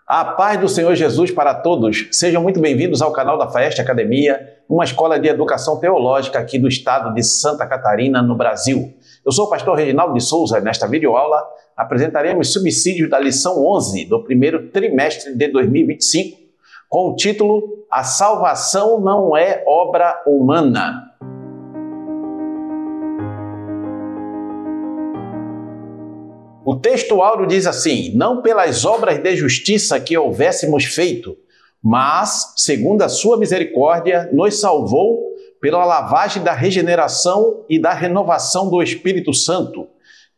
A paz do Senhor Jesus para todos. Sejam muito bem-vindos ao canal da Faeste Academia, uma escola de educação teológica aqui do estado de Santa Catarina, no Brasil. Eu sou o pastor Reginaldo de Souza. Nesta videoaula apresentaremos subsídios da lição 11 do primeiro trimestre de 2025, com o título A Salvação não é obra humana. O texto áureo diz assim: não pelas obras de justiça que houvéssemos feito, mas, segundo a sua misericórdia, nos salvou pela lavagem da regeneração e da renovação do Espírito Santo.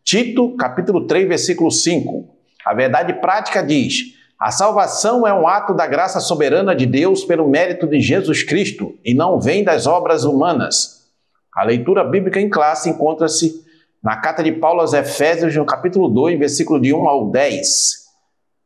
Tito, capítulo 3, versículo 5. A verdade prática diz: a salvação é um ato da graça soberana de Deus pelo mérito de Jesus Cristo e não vem das obras humanas. A leitura bíblica em classe encontra-se na carta de Paulo aos Efésios, no capítulo 2, versículo de 1 ao 10.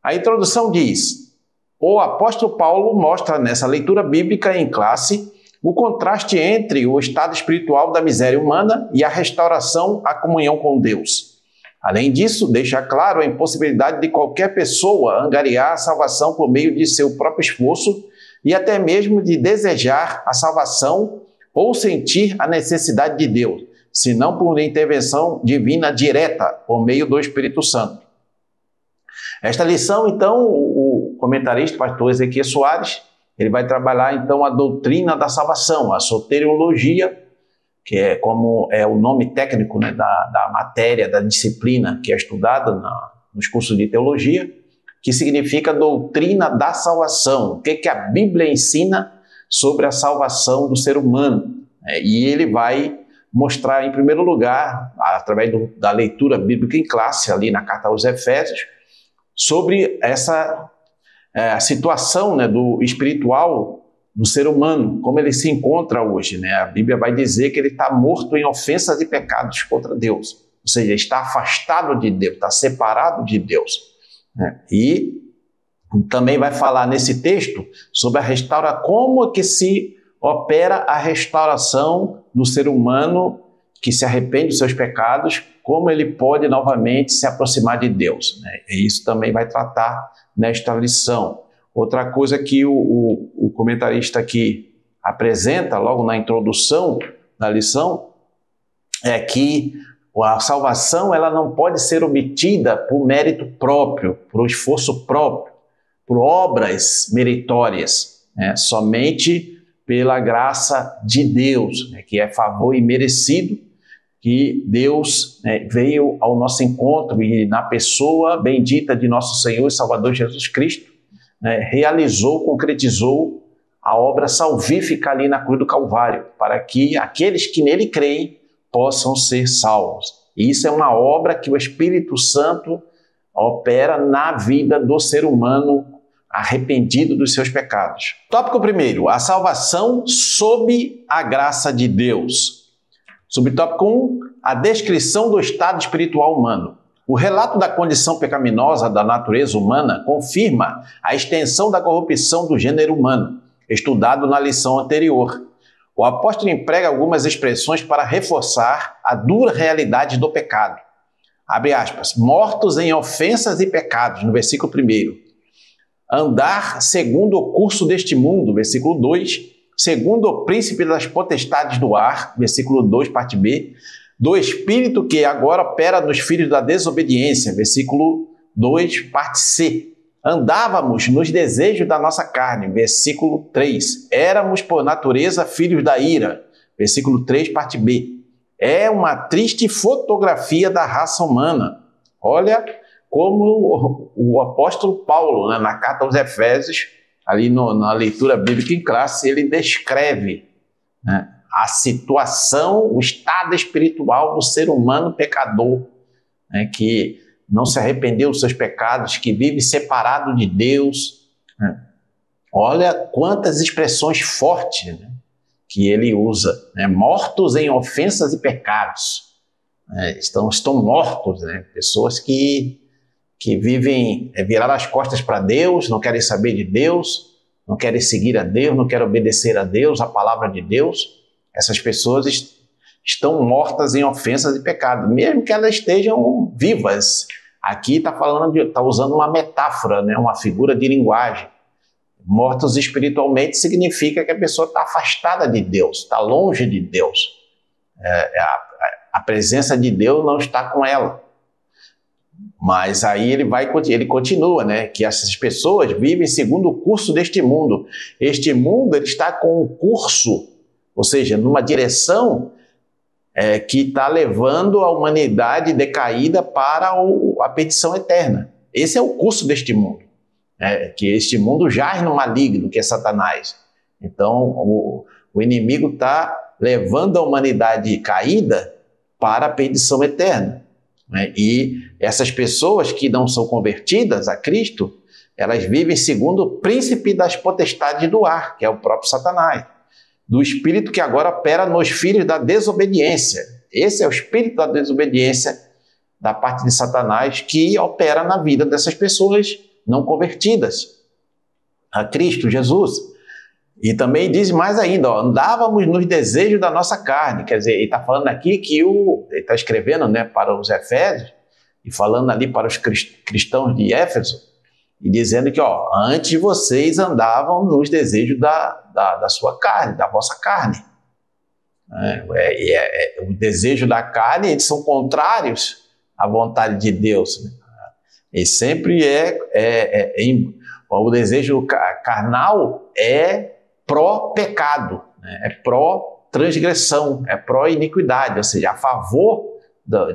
A introdução diz: o apóstolo Paulo mostra nessa leitura bíblica em classe o contraste entre o estado espiritual da miséria humana e a restauração à comunhão com Deus. Além disso, deixa claro a impossibilidade de qualquer pessoa angariar a salvação por meio de seu próprio esforço e até mesmo de desejar a salvação ou sentir a necessidade de Deus, senão por intervenção divina direta, por meio do Espírito Santo. Esta lição, então, o comentarista, pastor Ezequiel Soares, ele vai trabalhar, então, a doutrina da salvação, a soteriologia, que é como é o nome técnico, né, da matéria, da disciplina que é estudada nos cursos de teologia, que significa doutrina da salvação, o que a Bíblia ensina sobre a salvação do ser humano. E ele vai mostrar, em primeiro lugar, através da leitura bíblica em classe, ali na carta aos Efésios, sobre essa situação, né, do espiritual do ser humano, como ele se encontra hoje, né? A Bíblia vai dizer que ele está morto em ofensas e pecados contra Deus, ou seja, está afastado de Deus, está separado de Deus, né? E também vai falar nesse texto sobre como que se opera a restauração do ser humano que se arrepende dos seus pecados, como ele pode novamente se aproximar de Deus, né? E isso também vai tratar nesta lição. Outra coisa que o comentarista aqui apresenta logo na introdução da lição é que a salvação ela não pode ser obtida por mérito próprio, por esforço próprio, por obras meritórias, né? Somente pela graça de Deus, né, que é favor imerecido, que Deus, né, veio ao nosso encontro e na pessoa bendita de nosso Senhor e Salvador Jesus Cristo, né, realizou, concretizou a obra salvífica ali na cruz do Calvário, para que aqueles que nele creem possam ser salvos. E isso é uma obra que o Espírito Santo opera na vida do ser humano arrependido dos seus pecados. Tópico primeiro, a salvação sob a graça de Deus. Subtópico 1, a descrição do estado espiritual humano. O relato da condição pecaminosa da natureza humana confirma a extensão da corrupção do gênero humano, estudado na lição anterior. O apóstolo emprega algumas expressões para reforçar a dura realidade do pecado. Abre aspas, mortos em ofensas e pecados, no versículo 1. Andar segundo o curso deste mundo, versículo 2, segundo o príncipe das potestades do ar, versículo 2, parte B, do espírito que agora opera nos filhos da desobediência, versículo 2, parte C. Andávamos nos desejos da nossa carne, versículo 3. Éramos por natureza filhos da ira, versículo 3, parte B. É uma triste fotografia da raça humana. Olha como o apóstolo Paulo, né, na carta aos Efésios, ali na leitura bíblica em classe, ele descreve, né, a situação, o estado espiritual do ser humano pecador, né, que não se arrependeu dos seus pecados, que vive separado de Deus, né. Olha quantas expressões fortes, né, que ele usa, né, mortos em ofensas e pecados, né, estão mortos, né, pessoas que vivem viraram as costas para Deus, não querem saber de Deus, não querem seguir a Deus, não querem obedecer a Deus, a palavra de Deus. Essas pessoas estão mortas em ofensas e pecados, mesmo que elas estejam vivas, Aqui está usando uma metáfora, né? Uma figura de linguagem. Mortos espiritualmente significa que a pessoa está afastada de Deus, está longe de Deus. A presença de Deus não está com ela. Mas aí ele continua, né? Que essas pessoas vivem segundo o curso deste mundo. Este mundo ele está com um curso, ou seja, numa direção que está levando a humanidade decaída para a perdição eterna. Esse é o curso deste mundo. Que este mundo jaz no maligno, que é Satanás. Então, o inimigo está levando a humanidade caída para a perdição eterna. E essas pessoas que não são convertidas a Cristo, elas vivem segundo o príncipe das potestades do ar, que é o próprio Satanás, do espírito que agora opera nos filhos da desobediência. Esse é o espírito da desobediência da parte de Satanás que opera na vida dessas pessoas não convertidas a Cristo Jesus. E também diz mais ainda, andávamos nos desejos da nossa carne. Quer dizer, ele está falando aqui que ele está escrevendo, né, para os Efésios, e falando ali para os cristãos de Éfeso, e dizendo que, antes vocês andavam nos desejos da sua carne, da vossa carne. O desejo da carne, eles são contrários à vontade de Deus. Né? E sempre o desejo carnal é pró-pecado, né? É pró-transgressão, é pró-iniquidade, ou seja, a favor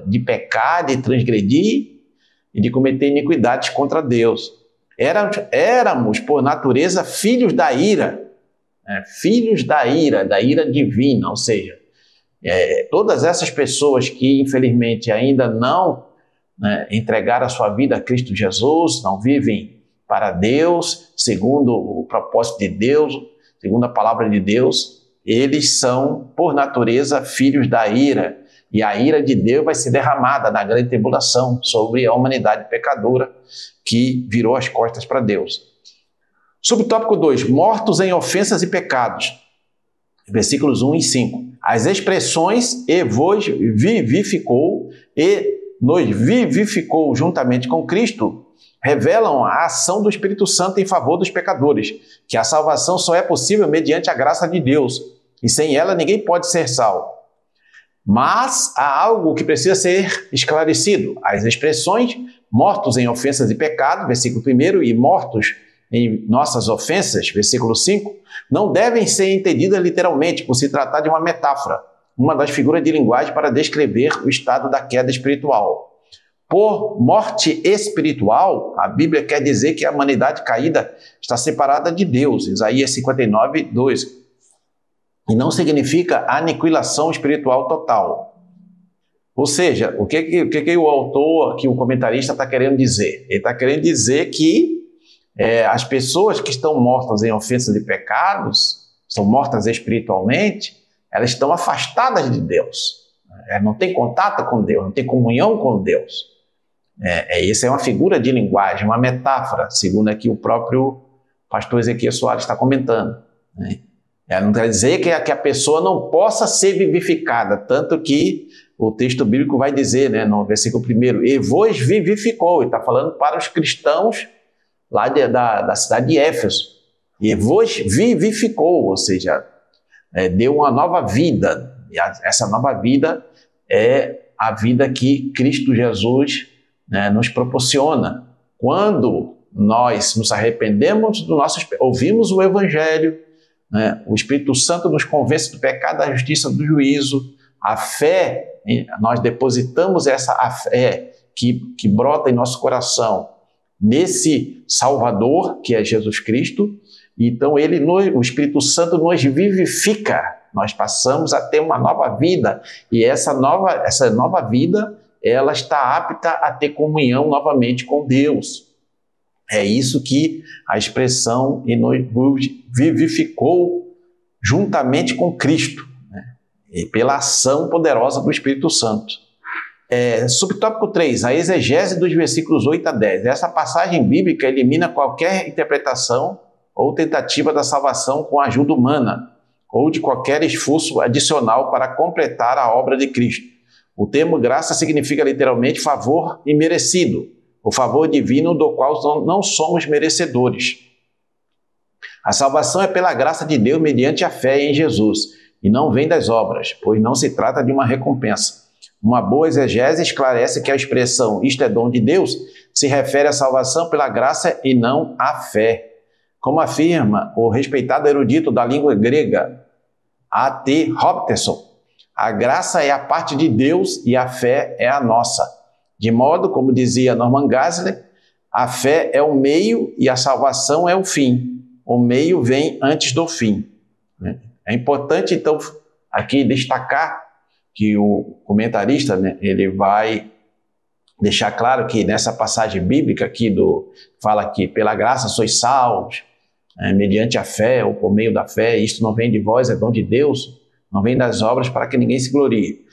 de pecar, de transgredir e de cometer iniquidades contra Deus. Éramos, por natureza, filhos da ira, filhos da ira divina, ou seja, todas essas pessoas que, infelizmente, ainda não entregaram a sua vida a Cristo Jesus, não vivem para Deus, segundo o propósito de Deus, segundo a palavra de Deus, eles são, por natureza, filhos da ira. E a ira de Deus vai ser derramada na grande tribulação sobre a humanidade pecadora que virou as costas para Deus. Subtópico 2, mortos em ofensas e pecados. Versículos 1 e 5. As expressões "e vos vivificou" e "nos vivificou juntamente com Cristo" revelam a ação do Espírito Santo em favor dos pecadores, que a salvação só é possível mediante a graça de Deus, e sem ela ninguém pode ser salvo. Mas há algo que precisa ser esclarecido. As expressões "mortos em ofensas e pecados", versículo 1, e "mortos em nossas ofensas", versículo 5, não devem ser entendidas literalmente, por se tratar de uma metáfora, uma das figuras de linguagem para descrever o estado da queda espiritual. Por morte espiritual, a Bíblia quer dizer que a humanidade caída está separada de Deus, Isaías 59, 2. E não significa aniquilação espiritual total. Ou seja, o que o autor, que o comentarista está querendo dizer? Ele está querendo dizer que as pessoas que estão mortas em ofensas e pecados, são mortas espiritualmente, elas estão afastadas de Deus. Não tem contato com Deus, não tem comunhão com Deus. Isso é uma figura de linguagem, uma metáfora, segundo aqui o próprio pastor Ezequiel Soares está comentando. Não quer dizer que a pessoa não possa ser vivificada, tanto que o texto bíblico vai dizer, né, no versículo 1, "e vos vivificou", ele está falando para os cristãos lá da cidade de Éfeso, "e vos vivificou", ou seja, deu uma nova vida, e essa nova vida é a vida que Cristo Jesus nos proporciona. Quando nós nos arrependemos dos nossos pecados, ouvimos o Evangelho, o Espírito Santo nos convence do pecado, da justiça, do juízo, a fé, nós depositamos a fé que brota em nosso coração nesse Salvador, que é Jesus Cristo, então o Espírito Santo nos vivifica, nós passamos a ter uma nova vida, e essa nova vida, ela está apta a ter comunhão novamente com Deus. É isso que a expressão "e nos vivificou juntamente com Cristo", e pela ação poderosa do Espírito Santo. Subtópico 3, a exegese dos versículos 8 a 10. Essa passagem bíblica elimina qualquer interpretação ou tentativa da salvação com ajuda humana, ou de qualquer esforço adicional para completar a obra de Cristo. O termo graça significa literalmente favor imerecido. o favor divino do qual não somos merecedores. A salvação é pela graça de Deus mediante a fé em Jesus, e não vem das obras, pois não se trata de uma recompensa. Uma boa exegese esclarece que a expressão "isto é dom de Deus" se refere à salvação pela graça e não à fé. Como afirma o respeitado erudito da língua grega, A.T. Robertson, a graça é a parte de Deus e a fé é a nossa. De modo, como dizia Norman Geisler, a fé é o meio e a salvação é o fim. O meio vem antes do fim. É importante, então, aqui destacar que o comentarista, né, ele vai deixar claro que nessa passagem bíblica aqui fala que pela graça sois salvos, mediante a fé ou por meio da fé, isto não vem de vós, é dom de Deus, não vem das obras para que ninguém se glorie.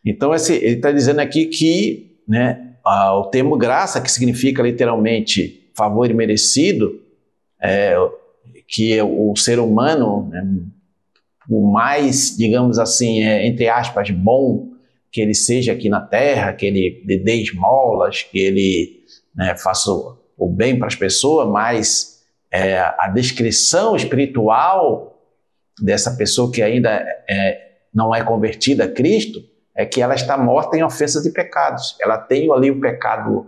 Então ele está dizendo aqui que, né, o termo graça, que significa literalmente favor imerecido, que o ser humano, né, o mais, digamos assim, entre aspas, bom que ele seja aqui na Terra, que ele dê esmolas, que ele, né, faça o bem para as pessoas, mas a descrição espiritual dessa pessoa que ainda não é convertida a Cristo é que ela está morta em ofensas e pecados. Ela tem ali o pecado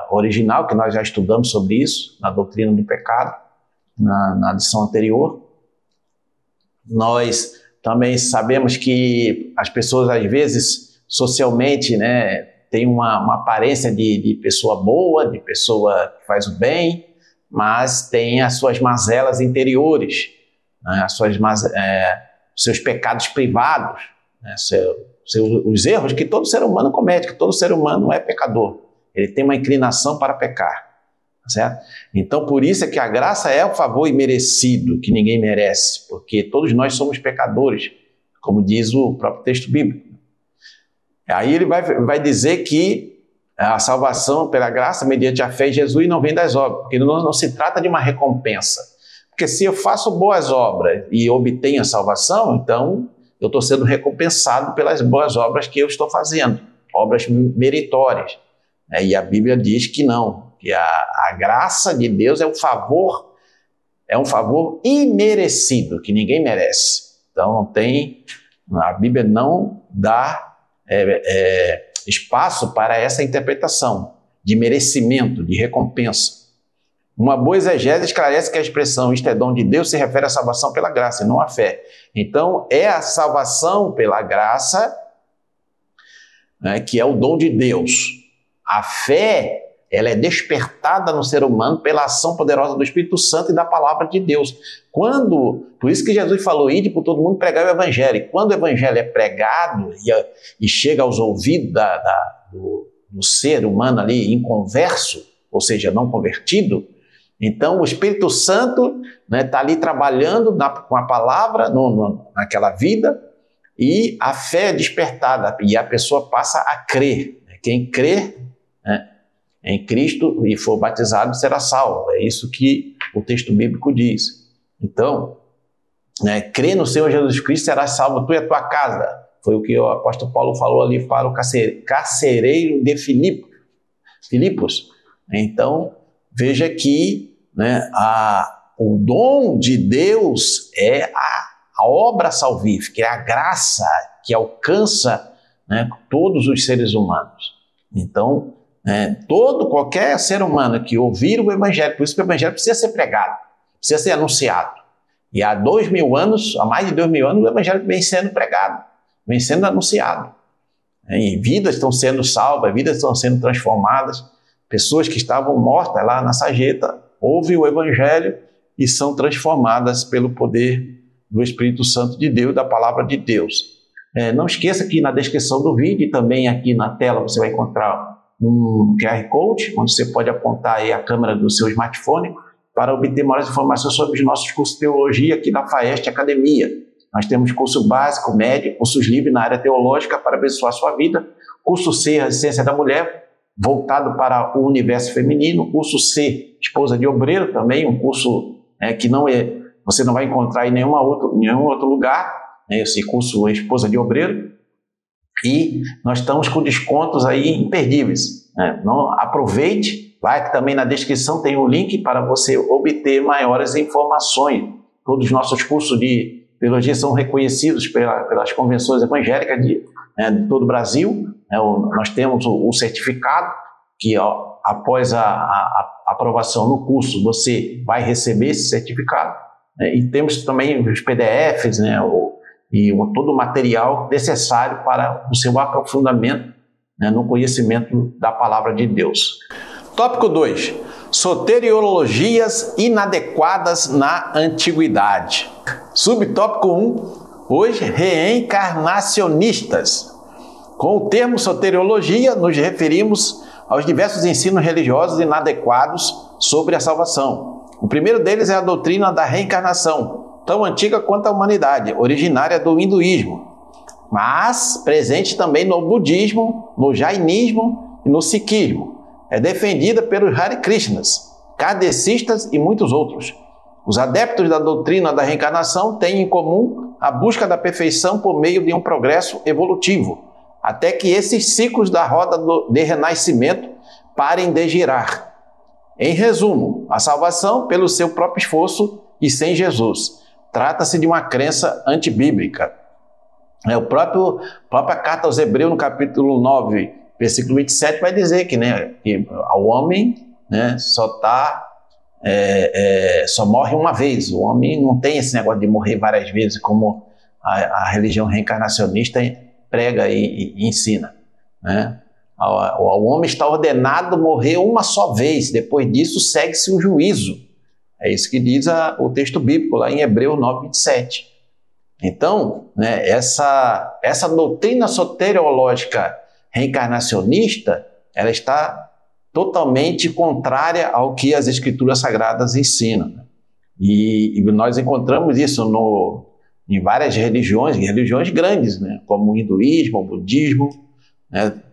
original, que nós já estudamos sobre isso, na doutrina do pecado, na lição anterior. Nós também sabemos que as pessoas, às vezes, socialmente, né, têm uma aparência de pessoa boa, de pessoa que faz o bem, mas tem as suas mazelas interiores, né, seus pecados privados, né, os erros que todo ser humano comete, que todo ser humano é pecador. Ele tem uma inclinação para pecar. Certo? Então, por isso é que a graça é o favor imerecido, que ninguém merece, porque todos nós somos pecadores, como diz o próprio texto bíblico. Aí ele vai dizer que a salvação pela graça, mediante a fé em Jesus, não vem das obras, porque não se trata de uma recompensa. Porque se eu faço boas obras e obtenho a salvação, então eu estou sendo recompensado pelas boas obras que eu estou fazendo, obras meritórias. E a Bíblia diz que não, que a graça de Deus é um favor imerecido, que ninguém merece. Então a Bíblia não dá espaço para essa interpretação de merecimento, de recompensa. Uma boa exegese esclarece que a expressão "isto é dom de Deus" se refere à salvação pela graça e não à fé. Então é a salvação pela graça, né, que é o dom de Deus. A fé, ela é despertada no ser humano pela ação poderosa do Espírito Santo e da palavra de Deus. Por isso que Jesus falou, ide por todo mundo pregar o evangelho. E quando o evangelho é pregado e chega aos ouvidos do ser humano ali inconverso, ou seja, não convertido, então o Espírito Santo está ali trabalhando com a palavra naquela vida, e a fé é despertada e a pessoa passa a crer. Quem crê, né, em Cristo e for batizado será salvo. É isso que o texto bíblico diz. Então, crê no Senhor Jesus Cristo, serás salvo tu e a tua casa. Foi o que o apóstolo Paulo falou ali para o carcereiro de Filipos. Então, veja que, né, o dom de Deus é a obra salvífica, é a graça que alcança, né, todos os seres humanos. Então, qualquer ser humano que ouvir o evangelho, por isso que o evangelho precisa ser pregado, precisa ser anunciado. E há mais de 2000 anos, o evangelho vem sendo pregado, vem sendo anunciado. E vidas estão sendo salvas, vidas estão sendo transformadas. Pessoas que estavam mortas lá na sarjeta, ouvem o evangelho e são transformadas pelo poder do Espírito Santo de Deus, da palavra de Deus. Não esqueça que na descrição do vídeo e também aqui na tela você vai encontrar um QR Code, onde você pode apontar aí a câmera do seu smartphone para obter maiores informações sobre os nossos cursos de teologia aqui da FAEST Academia. Nós temos curso básico, médio, cursos livres na área teológica para abençoar a sua vida, curso C, Resistência da Mulher, voltado para o universo feminino, curso C, Esposa de Obreiro, também um curso que você não vai encontrar em nenhum outro lugar, esse curso Esposa de Obreiro. E nós estamos com descontos aí imperdíveis. né? Não, aproveite, vai também na descrição, tem o link para você obter maiores informações. Todos os nossos cursos de teologia são reconhecidos pelas convenções evangélicas de todo o Brasil. Nós temos o certificado que, após a aprovação no curso, você vai receber esse certificado. E temos também os PDFs, e todo o material necessário para o seu aprofundamento no conhecimento da palavra de Deus. Tópico 2. Soteriologias inadequadas na antiguidade. Subtópico 1. Hoje, reencarnacionistas. Com o termo soteriologia, nos referimos aos diversos ensinos religiosos inadequados sobre a salvação. O primeiro deles é a doutrina da reencarnação, tão antiga quanto a humanidade, originária do hinduísmo, mas presente também no budismo, no jainismo e no sikhismo. É defendida pelos Hare Krishnas, kardecistas e muitos outros. Os adeptos da doutrina da reencarnação têm em comum a busca da perfeição por meio de um progresso evolutivo, até que esses ciclos da roda de renascimento parem de girar. Em resumo, a salvação pelo seu próprio esforço e sem Jesus. Trata-se de uma crença antibíblica. A própria carta aos Hebreus, no capítulo 9, versículo 27, vai dizer que o homem só morre uma vez. O homem não tem esse negócio de morrer várias vezes, como a religião reencarnacionista prega e ensina. O homem está ordenado a morrer uma só vez. Depois disso, segue-se o juízo. É isso que diz o texto bíblico lá em Hebreus 9, 27. Então, essa doutrina soteriológica reencarnacionista, ela está totalmente contrária ao que as Escrituras Sagradas ensinam. E nós encontramos isso em várias religiões grandes, como o hinduísmo, o budismo,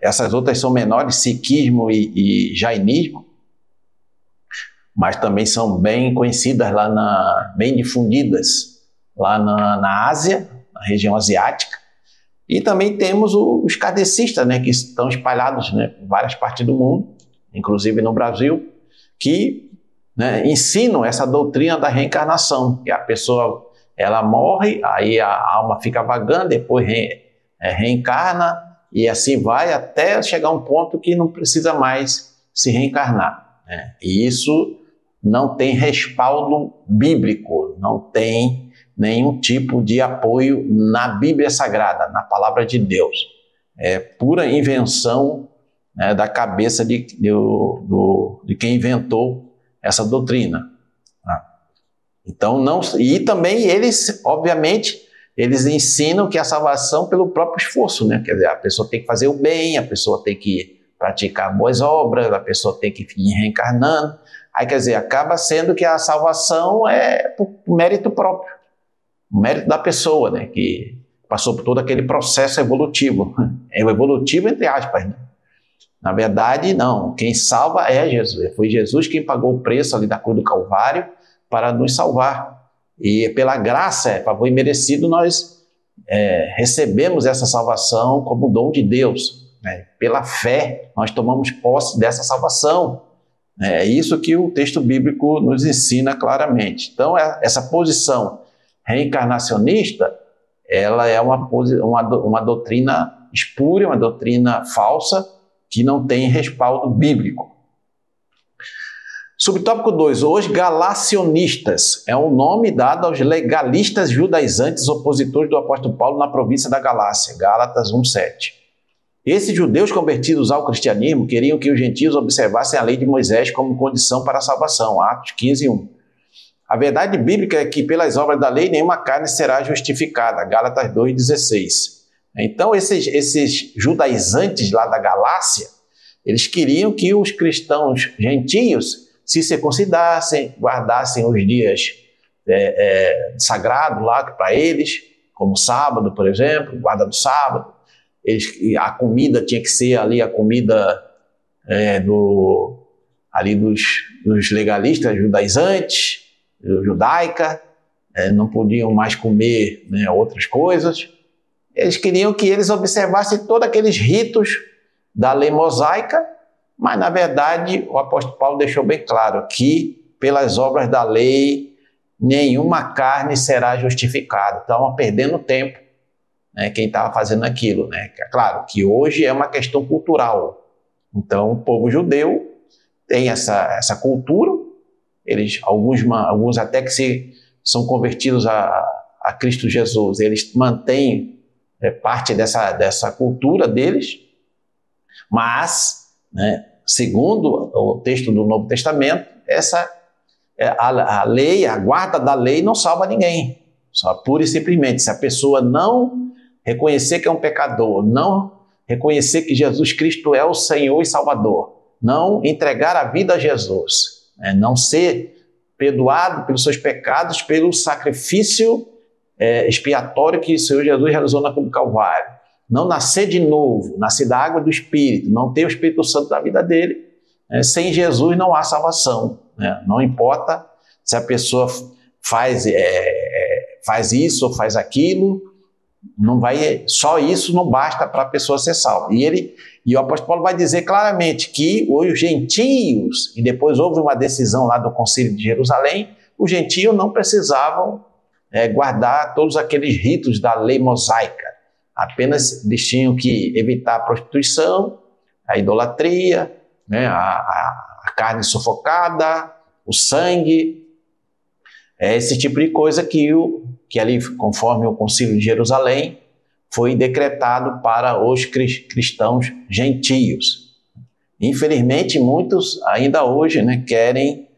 essas outras são menores, sikhismo e jainismo, mas também são bem conhecidas bem difundidas lá na Ásia, na região asiática. E também temos os kardecistas, que estão espalhados em várias partes do mundo, inclusive no Brasil, que ensinam essa doutrina da reencarnação, que a pessoa ela morre, aí a alma fica vagando, depois reencarna, e assim vai até chegar um ponto que não precisa mais se reencarnar. E isso não tem respaldo bíblico, não tem nenhum tipo de apoio na Bíblia Sagrada, na Palavra de Deus. É pura invenção da cabeça de quem inventou essa doutrina. Então, e também eles, obviamente, eles ensinam que a salvação pelo próprio esforço, Quer dizer, a pessoa tem que fazer o bem, a pessoa tem que praticar boas obras, a pessoa tem que ir reencarnando. Aí, quer dizer, acaba sendo que a salvação é por mérito próprio, o mérito da pessoa, que passou por todo aquele processo evolutivo. É o evolutivo entre aspas, Na verdade, não. Quem salva é Jesus. Foi Jesus quem pagou o preço ali da cruz do Calvário para nos salvar. E pela graça, favor imerecido, nós recebemos essa salvação como dom de Deus. Pela fé, nós tomamos posse dessa salvação. É isso que o texto bíblico nos ensina claramente. Então, essa posição reencarnacionista, ela é uma doutrina espúria, uma doutrina falsa, que não tem respaldo bíblico. Subtópico 2. Os galacionistas é um nome dado aos legalistas judaizantes opositores do apóstolo Paulo na província da Galácia, Gálatas 1:7. Esses judeus convertidos ao cristianismo queriam que os gentios observassem a lei de Moisés como condição para a salvação, Atos 15:1. A verdade bíblica é que pelas obras da lei nenhuma carne será justificada, Gálatas 2:16. Então esses judaizantes lá da Galácia, eles queriam que os cristãos gentios se circuncidassem, guardassem os dias sagrados lá para eles, como sábado, por exemplo, guarda do sábado. A comida tinha que ser ali a comida dos legalistas judaizantes, judaica, não podiam mais comer outras coisas. Eles queriam que eles observassem todos aqueles ritos da lei mosaica Mas, na verdade, o apóstolo Paulo deixou bem claro que, pelas obras da lei, nenhuma carne será justificada. Estavam perdendo tempo, né, quem estava fazendo aquilo. Né? É claro que hoje é uma questão cultural. Então, o povo judeu tem essa cultura, alguns até que são convertidos a Cristo Jesus, eles mantêm parte dessa cultura deles, mas, né, segundo o texto do Novo Testamento, a lei, a guarda da lei não salva ninguém. Só pura e simplesmente, se a pessoa não reconhecer que é um pecador, não reconhecer que Jesus Cristo é o Senhor e Salvador, não entregar a vida a Jesus, né, não ser perdoado pelos seus pecados, pelo sacrifício expiatório que o Senhor Jesus realizou na cruz do Calvário, não nascer de novo, nascer da água do Espírito, não ter o Espírito Santo na vida dele, sem Jesus não há salvação. Né? Não importa se a pessoa faz isso ou faz aquilo, não vai, só isso não basta para a pessoa ser salva. E o apóstolo Paulo vai dizer claramente que os gentios, e depois houve uma decisão lá do Concílio de Jerusalém, os gentios não precisavam guardar todos aqueles ritos da lei mosaica. Apenas eles tinham que evitar a prostituição, a idolatria, né, a carne sufocada, o sangue, esse tipo de coisa que ali, conforme o Concílio de Jerusalém, foi decretado para os cristãos gentios. Infelizmente, muitos ainda hoje, né, querem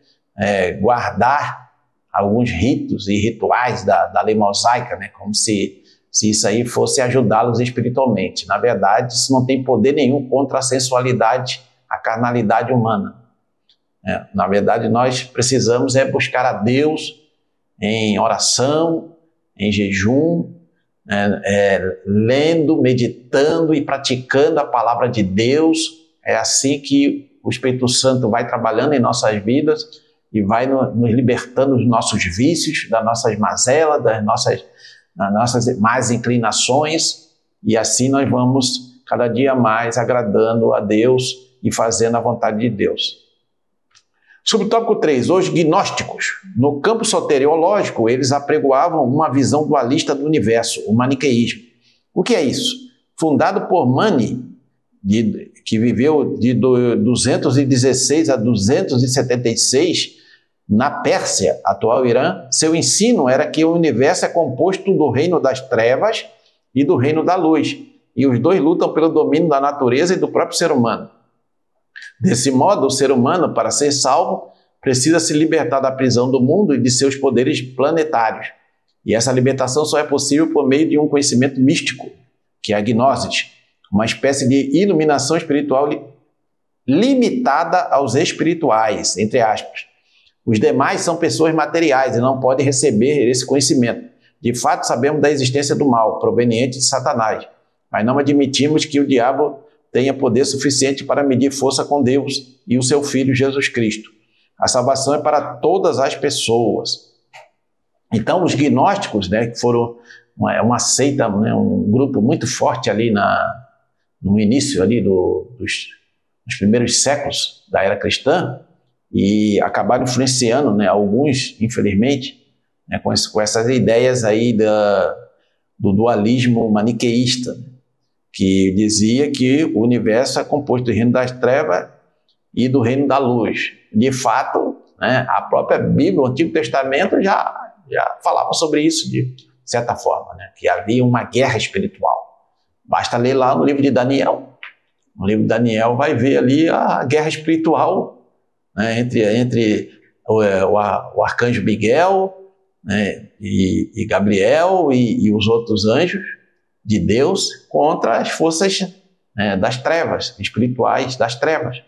guardar alguns ritos e rituais da lei mosaica, né, como se isso aí fosse ajudá-los espiritualmente. Na verdade, isso não tem poder nenhum contra a sensualidade, a carnalidade humana. Na verdade, nós precisamos buscar a Deus em oração, em jejum, lendo, meditando e praticando a palavra de Deus. É assim que o Espírito Santo vai trabalhando em nossas vidas e vai nos libertando dos nossos vícios, das nossas mazelas, das nossas más inclinações, e assim nós vamos cada dia mais agradando a Deus e fazendo a vontade de Deus. Subtópico 3, os gnósticos. No campo soteriológico, eles apregoavam uma visão dualista do universo, o maniqueísmo. O que é isso? Fundado por Mani, que viveu de 216 a 276 na Pérsia, atual Irã, seu ensino era que o universo é composto do reino das trevas e do reino da luz, e os dois lutam pelo domínio da natureza e do próprio ser humano. Desse modo, o ser humano, para ser salvo, precisa se libertar da prisão do mundo e de seus poderes planetários. E essa libertação só é possível por meio de um conhecimento místico, que é a gnosis, uma espécie de iluminação espiritual limitada aos espirituais, entre aspas. Os demais são pessoas materiais e não podem receber esse conhecimento. De fato, sabemos da existência do mal, proveniente de Satanás, mas não admitimos que o diabo tenha poder suficiente para medir força com Deus e o seu Filho Jesus Cristo. A salvação é para todas as pessoas. Então, os gnósticos, né, que foram uma seita, né, um grupo muito forte ali no início ali dos primeiros séculos da era cristã, e acabaram influenciando, né, alguns, infelizmente, né, com essas ideias aí do dualismo maniqueísta, que dizia que o universo é composto do reino das trevas e do reino da luz. De fato, né, a própria Bíblia, o Antigo Testamento, já falava sobre isso de certa forma, né, que havia uma guerra espiritual. Basta ler lá no livro de Daniel. No livro de Daniel vai ver ali a guerra espiritual, né, entre o arcanjo Miguel, né, e Gabriel e os outros anjos de Deus contra as forças, né, das trevas, espirituais das trevas.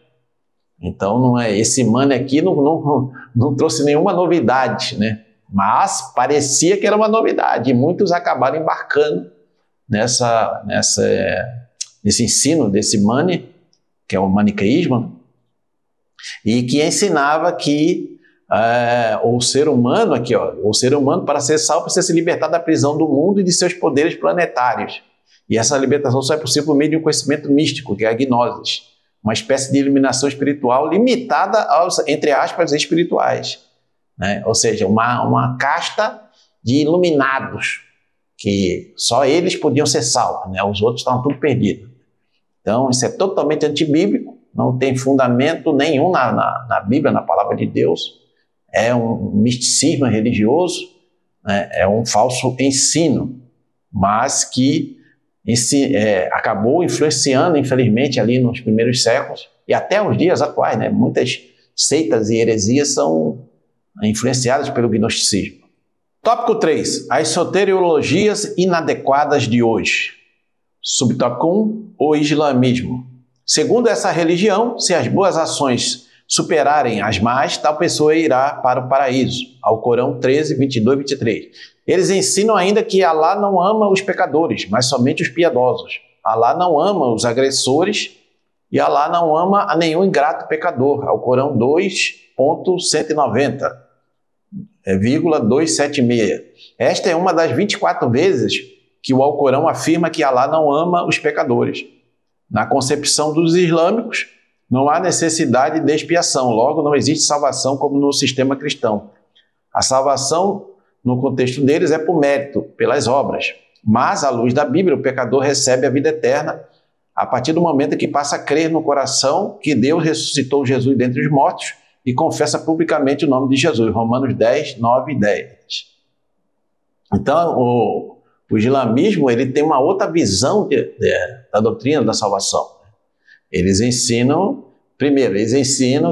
Então, esse Mani aqui não trouxe nenhuma novidade, né? Mas parecia que era uma novidade, e muitos acabaram embarcando nesse ensino desse Mani, que é o maniqueísmo, e que ensinava que o ser humano aqui, o ser humano, para ser salvo, precisa se libertar da prisão do mundo e de seus poderes planetários. E essa libertação só é possível por meio de um conhecimento místico, que é a gnosis, uma espécie de iluminação espiritual limitada aos, entre aspas, espirituais, né? Ou seja, uma casta de iluminados, que só eles podiam ser salvos, né? Os outros estavam tudo perdidos. Então, isso é totalmente antibíblico, não tem fundamento nenhum na Bíblia, na palavra de Deus. É um misticismo religioso, né? É um falso ensino, mas que acabou influenciando, infelizmente, ali nos primeiros séculos e até os dias atuais, né? Muitas seitas e heresias são influenciadas pelo gnosticismo. Tópico 3. As soteriologias inadequadas de hoje. Subtópico 1. O islamismo. Segundo essa religião, se as boas ações superarem as más, tal pessoa irá para o paraíso. Alcorão 13, 22 e 23. Eles ensinam ainda que Alá não ama os pecadores, mas somente os piedosos. Alá não ama os agressores e Alá não ama a nenhum ingrato pecador. Alcorão 2.190,276. Esta é uma das 24 vezes que o Alcorão afirma que Alá não ama os pecadores. Na concepção dos islâmicos, não há necessidade de expiação, logo não existe salvação como no sistema cristão. A salvação, no contexto deles, é por mérito, pelas obras. Mas, à luz da Bíblia, o pecador recebe a vida eterna a partir do momento em que passa a crer no coração que Deus ressuscitou Jesus dentre os mortos e confessa publicamente o nome de Jesus. Romanos 10, 9 e 10. Então, o islamismo ele tem uma outra visão da doutrina da salvação. Eles ensinam, primeiro,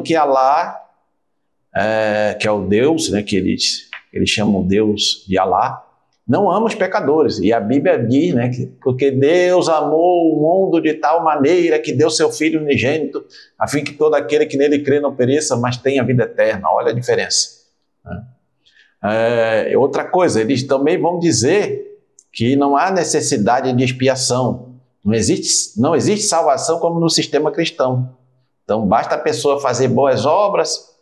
que Alá, que é o Deus, né, que eles chamam Deus de Alá, não ama os pecadores. E a Bíblia diz, né, porque Deus amou o mundo de tal maneira que deu seu Filho unigênito, a fim que todo aquele que nele crê não pereça, mas tenha vida eterna. Olha a diferença. Outra coisa, eles também vão dizer que não há necessidade de expiação. Não existe salvação como no sistema cristão. Então, basta a pessoa fazer boas obras,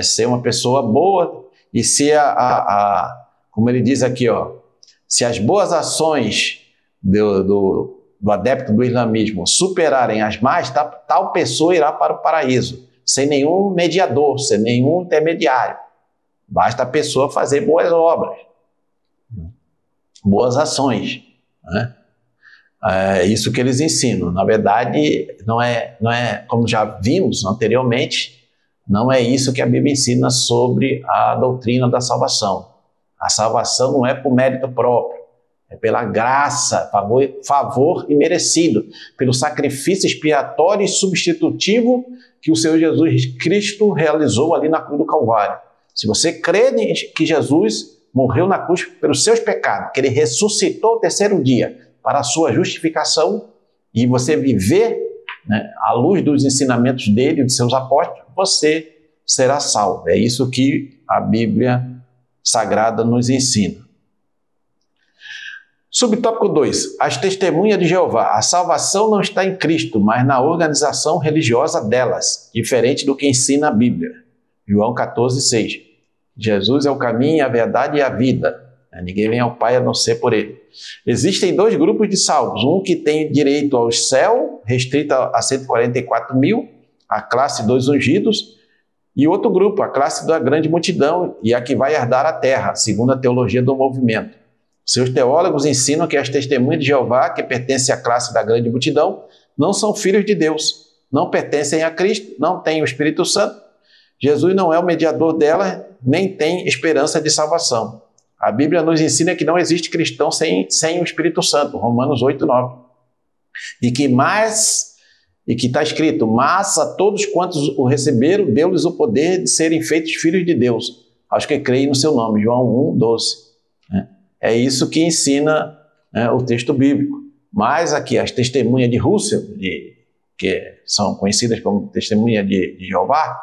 ser uma pessoa boa, e se como ele diz aqui, se as boas ações do adepto do islamismo superarem as más, tal pessoa irá para o paraíso, sem nenhum mediador, sem nenhum intermediário. Basta a pessoa fazer boas obras, boas ações, né? É isso que eles ensinam. Na verdade, não é como já vimos anteriormente, não é isso que a Bíblia ensina sobre a doutrina da salvação. A salvação não é por mérito próprio, é pela graça, favor imerecido, pelo sacrifício expiatório e substitutivo que o Senhor Jesus Cristo realizou ali na cruz do Calvário. Se você crê que Jesus morreu na cruz pelos seus pecados, que ele ressuscitou ao terceiro dia para a sua justificação, e você viver, né, à luz dos ensinamentos dele e de seus apóstolos, você será salvo. É isso que a Bíblia Sagrada nos ensina. Subtópico 2. As testemunhas de Jeová. A salvação não está em Cristo, mas na organização religiosa delas, diferente do que ensina a Bíblia. João 14, 6. Jesus é o caminho, a verdade e a vida. Ninguém vem ao Pai a não ser por ele. Existem dois grupos de salvos. Um que tem direito ao céu, restrito a 144 mil, a classe dos ungidos, e outro grupo, a classe da grande multidão, e a que vai herdar a terra, segundo a teologia do movimento. Seus teólogos ensinam que as testemunhas de Jeová, que pertencem à classe da grande multidão, não são filhos de Deus, não pertencem a Cristo, não têm o Espírito Santo. Jesus não é o mediador dela, nem tem esperança de salvação. A Bíblia nos ensina que não existe cristão sem o Espírito Santo, Romanos 8, 9. E que está escrito, mas a todos quantos o receberam, deu-lhes o poder de serem feitos filhos de Deus, aos que creem no seu nome, João 1, 12. É isso que ensina, né, o texto bíblico. Mas aqui, as testemunhas de Rússia, que são conhecidas como testemunhas de Jeová,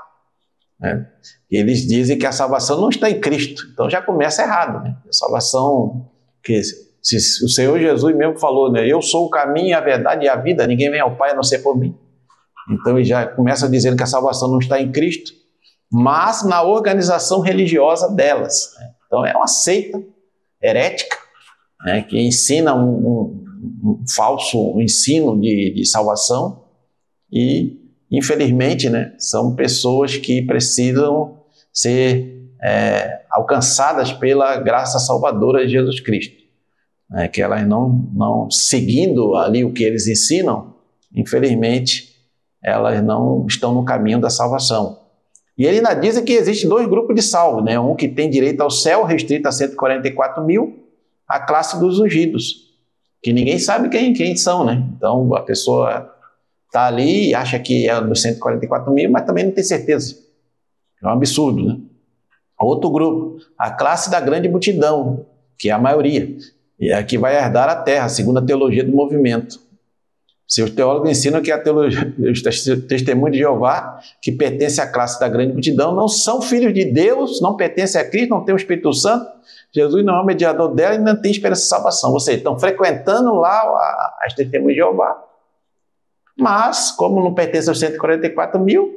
né, eles dizem que a salvação não está em Cristo. Então já começa errado, né? A salvação, se o Senhor Jesus mesmo falou, né, eu sou o caminho, a verdade e a vida, ninguém vem ao Pai a não ser por mim. Então ele já começa dizendo que a salvação não está em Cristo, mas na organização religiosa delas, né? Então é uma seita herética, né, que ensina um falso ensino de salvação, e infelizmente, né, são pessoas que precisam ser alcançadas pela graça salvadora de Jesus Cristo. Que elas não seguindo ali o que eles ensinam, infelizmente, elas não estão no caminho da salvação. E ele ainda diz que existem 2 grupos de salvos, né? Um que tem direito ao céu, restrito a 144 mil, a classe dos ungidos, que ninguém sabe quem são, né? Então, a pessoa está ali e acha que é dos 144 mil, mas também não tem certeza. É um absurdo, né? Outro grupo, a classe da grande multidão, que é a maioria, e é a que vai herdar a terra, segundo a teologia do movimento. Seus teólogos ensinam que a teologia, os testemunhos de Jeová, que pertencem à classe da grande multidão, não são filhos de Deus, não pertencem a Cristo, não têm o Espírito Santo, Jesus não é o mediador dela e não tem esperança de salvação. Ou seja, estão frequentando lá as testemunhas de Jeová, mas, como não pertencem aos 144 mil,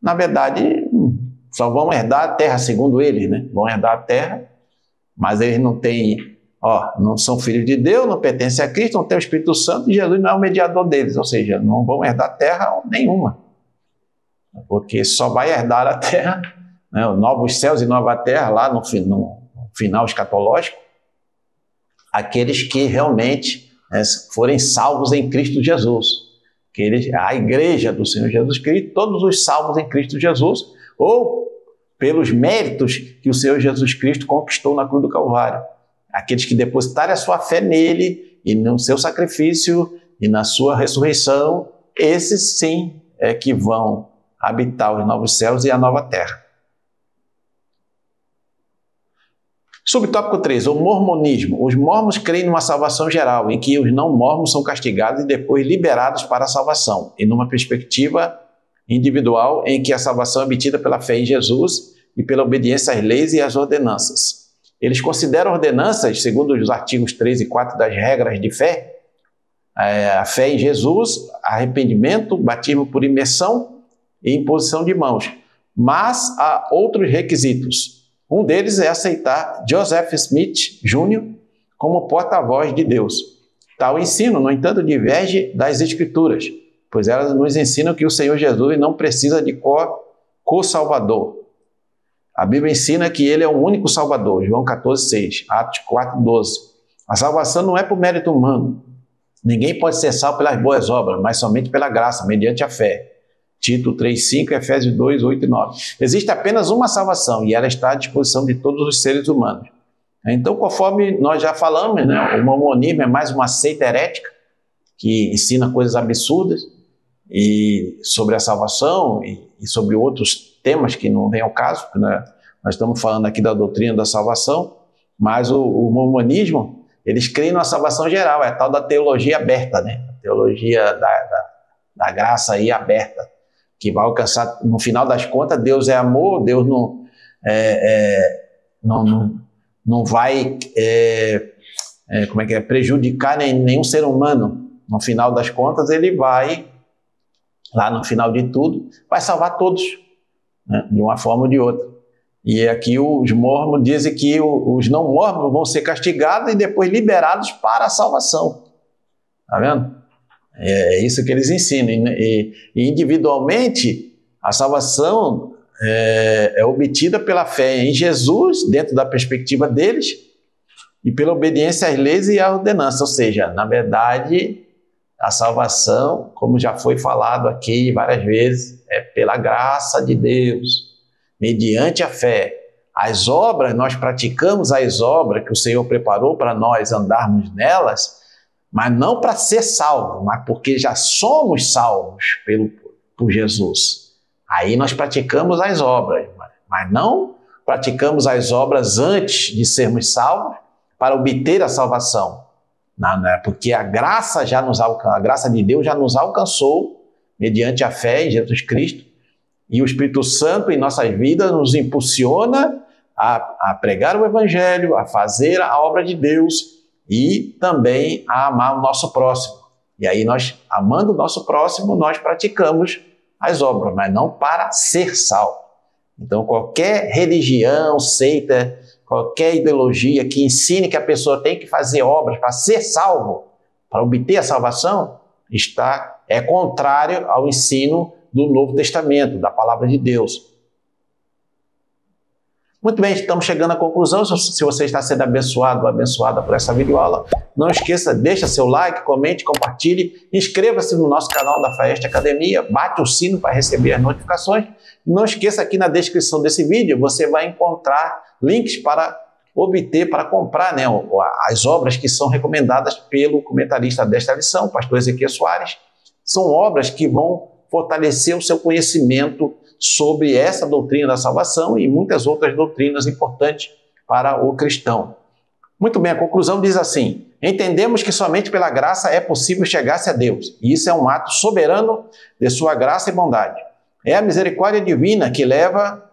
na verdade, só vão herdar a terra, segundo eles, né? Vão herdar a terra, mas eles não têm... não são filhos de Deus, não pertencem a Cristo, não têm o Espírito Santo e Jesus não é o mediador deles, ou seja, não vão herdar terra nenhuma, porque só vai herdar a terra, né, novos céus e nova terra, lá no final escatológico, aqueles que realmente forem salvos em Cristo Jesus, a igreja do Senhor Jesus Cristo, todos os salvos em Cristo Jesus, ou pelos méritos que o Senhor Jesus Cristo conquistou na cruz do Calvário. Aqueles que depositarem a sua fé nele e no seu sacrifício e na sua ressurreição, esses sim é que vão habitar os novos céus e a nova terra. Subtópico 3, o mormonismo. Os mormons creem numa salvação geral, em que os não mormons são castigados e depois liberados para a salvação, e numa perspectiva individual em que a salvação é obtida pela fé em Jesus e pela obediência às leis e às ordenanças. Eles consideram ordenanças, segundo os artigos 3 e 4 das regras de fé, a fé em Jesus, arrependimento, batismo por imersão e imposição de mãos. Mas há outros requisitos. Um deles é aceitar Joseph Smith Jr. como porta-voz de Deus. Tal ensino, no entanto, diverge das Escrituras, pois elas nos ensinam que o Senhor Jesus não precisa de co-salvador. A Bíblia ensina que ele é o único Salvador, João 14,6, Atos 4,12. A salvação não é por mérito humano. Ninguém pode ser salvo pelas boas obras, mas somente pela graça, mediante a fé. Tito 3,5, Efésios 2, 8 e 9. Existe apenas uma salvação e ela está à disposição de todos os seres humanos. Então, conforme nós já falamos, né, o mormonismo é mais uma seita herética que ensina coisas absurdas e sobre a salvação e sobre outros temas que não vem ao caso, né? Nós estamos falando aqui da doutrina da salvação, mas o mormonismo, eles creem na salvação geral, é a tal da teologia aberta, né? A teologia da graça aí aberta, que vai alcançar, no final das contas, Deus é amor, Deus não vai prejudicar nenhum ser humano. No final das contas, ele vai, lá no final de tudo, vai salvar todos, né, de uma forma ou de outra. E aqui os mormons dizem que os não mormons vão ser castigados e depois liberados para a salvação. Está vendo? É isso que eles ensinam. E individualmente, a salvação é obtida pela fé em Jesus, dentro da perspectiva deles, e pela obediência às leis e à ordenança. Ou seja, na verdade, a salvação, como já foi falado aqui várias vezes, é pela graça de Deus, mediante a fé. As obras, nós praticamos as obras que o Senhor preparou para nós andarmos nelas, mas não para ser salvo, mas porque já somos salvos por Jesus. Aí nós praticamos as obras, mas não praticamos as obras antes de sermos salvos para obter a salvação. Não é porque a graça a graça de Deus já nos alcançou mediante a fé em Jesus Cristo, e o Espírito Santo em nossas vidas nos impulsiona a pregar o Evangelho, a fazer a obra de Deus, e também a amar o nosso próximo. E aí nós, amando o nosso próximo, nós praticamos as obras, mas não para ser salvo. Então qualquer religião, seita, qualquer ideologia que ensine que a pessoa tem que fazer obras para ser salvo, para obter a salvação, está é contrário ao ensino do Novo Testamento, da Palavra de Deus. Muito bem, estamos chegando à conclusão. Se você está sendo abençoado ou abençoada por essa videoaula, não esqueça, deixa seu like, comente, compartilhe, inscreva-se no nosso canal da Faeste Academia, bate o sino para receber as notificações. Não esqueça, aqui na descrição desse vídeo você vai encontrar links para obter, para comprar, né, as obras que são recomendadas pelo comentarista desta lição, pastor Ezequiel Soares. São obras que vão fortalecer o seu conhecimento sobre essa doutrina da salvação e muitas outras doutrinas importantes para o cristão. Muito bem, a conclusão diz assim: entendemos que somente pela graça é possível chegar-se a Deus, e isso é um ato soberano de sua graça e bondade. É a misericórdia divina que leva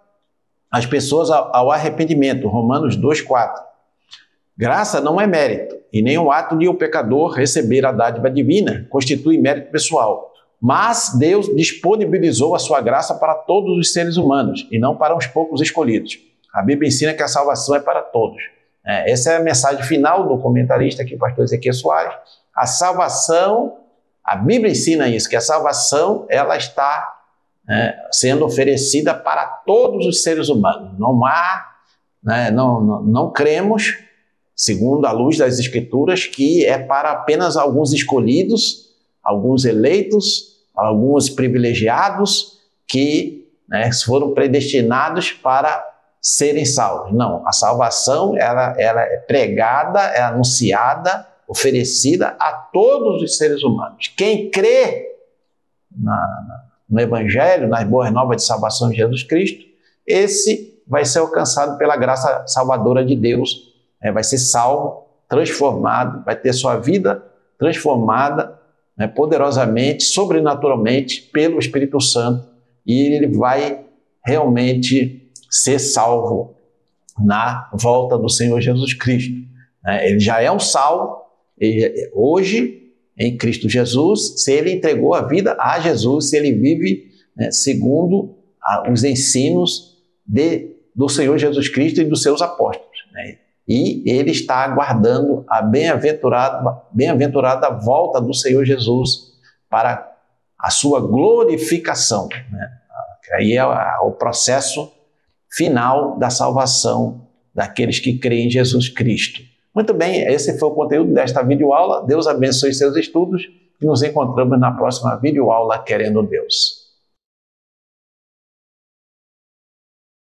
as pessoas ao arrependimento, Romanos 2,4. Graça não é mérito, e nem um ato de o pecador receber a dádiva divina constitui mérito pessoal. Mas Deus disponibilizou a sua graça para todos os seres humanos e não para uns poucos escolhidos. A Bíblia ensina que a salvação é para todos. Essa é a mensagem final do comentarista aqui, pastor Ezequiel Soares. A salvação, a Bíblia ensina isso, que a salvação ela está sendo oferecida para todos os seres humanos. Não há, não cremos, segundo a luz das Escrituras, que é para apenas alguns escolhidos, alguns eleitos, alguns privilegiados que foram predestinados para serem salvos. Não, a salvação ela é pregada, é anunciada, oferecida a todos os seres humanos. Quem crê no Evangelho, nas boas novas de salvação de Jesus Cristo, esse vai ser alcançado pela graça salvadora de Deus, vai ser salvo, transformado, vai ter sua vida transformada poderosamente, sobrenaturalmente, pelo Espírito Santo, e ele vai realmente ser salvo na volta do Senhor Jesus Cristo. Ele já é um salvo, hoje, em Cristo Jesus, se ele entregou a vida a Jesus, se ele vive segundo os ensinos do Senhor Jesus Cristo e dos seus apóstolos. E ele está aguardando a bem-aventurada volta do Senhor Jesus para a sua glorificação. Aí é o processo final da salvação daqueles que creem em Jesus Cristo. Muito bem, esse foi o conteúdo desta videoaula. Deus abençoe seus estudos e nos encontramos na próxima videoaula, querendo Deus.